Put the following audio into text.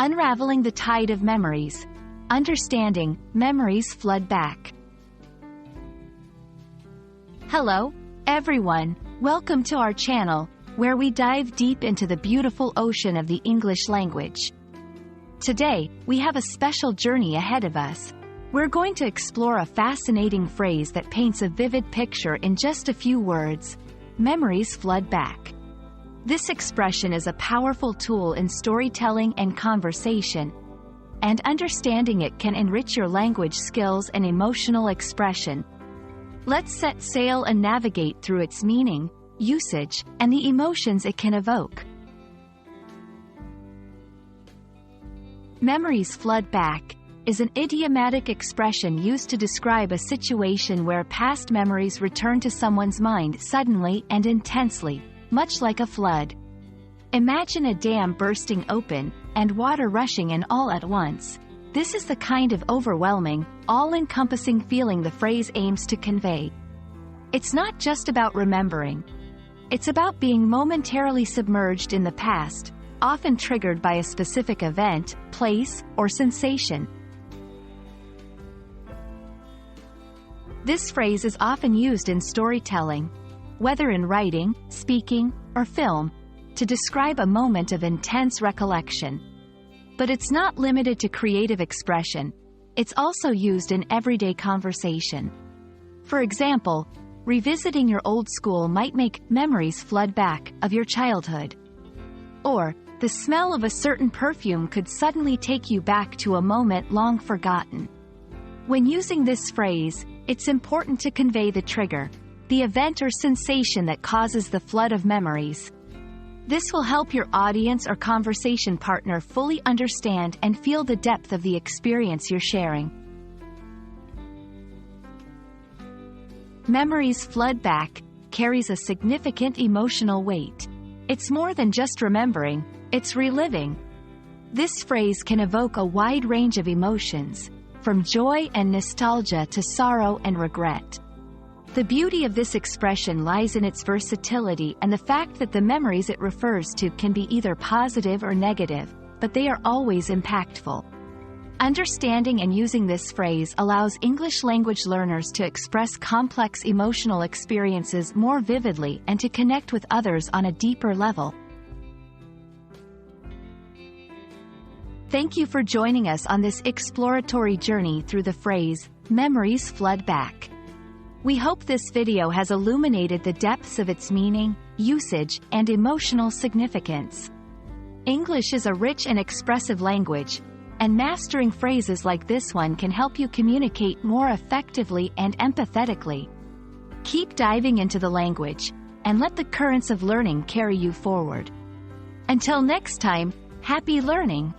Unraveling the tide of memories. Understanding, memories flood back. Hello, everyone. Welcome to our channel, where we dive deep into the beautiful ocean of the English language. Today, we have a special journey ahead of us. We're going to explore a fascinating phrase that paints a vivid picture in just a few words: memories flood back. This expression is a powerful tool in storytelling and conversation, and understanding it can enrich your language skills and emotional expression. Let's set sail and navigate through its meaning, usage, and the emotions it can evoke. Memories flood back is an idiomatic expression used to describe a situation where past memories return to someone's mind suddenly and intensely, much like a flood. Imagine a dam bursting open, and water rushing in all at once. This is the kind of overwhelming, all-encompassing feeling the phrase aims to convey. It's not just about remembering. It's about being momentarily submerged in the past, often triggered by a specific event, place, or sensation. This phrase is often used in storytelling, whether in writing, speaking, or film, to describe a moment of intense recollection. But it's not limited to creative expression. It's also used in everyday conversation. For example, revisiting your old school might make memories flood back of your childhood. Or, the smell of a certain perfume could suddenly take you back to a moment long forgotten. When using this phrase, it's important to convey the trigger, the event or sensation that causes the flood of memories. This will help your audience or conversation partner fully understand and feel the depth of the experience you're sharing. Memories flood back carries a significant emotional weight. It's more than just remembering, it's reliving. This phrase can evoke a wide range of emotions, from joy and nostalgia to sorrow and regret. The beauty of this expression lies in its versatility and the fact that the memories it refers to can be either positive or negative, but they are always impactful. Understanding and using this phrase allows English language learners to express complex emotional experiences more vividly and to connect with others on a deeper level. Thank you for joining us on this exploratory journey through the phrase, memories flood back. We hope this video has illuminated the depths of its meaning, usage, and emotional significance. English is a rich and expressive language, and mastering phrases like this one can help you communicate more effectively and empathetically. Keep diving into the language, and let the currents of learning carry you forward. Until next time, happy learning!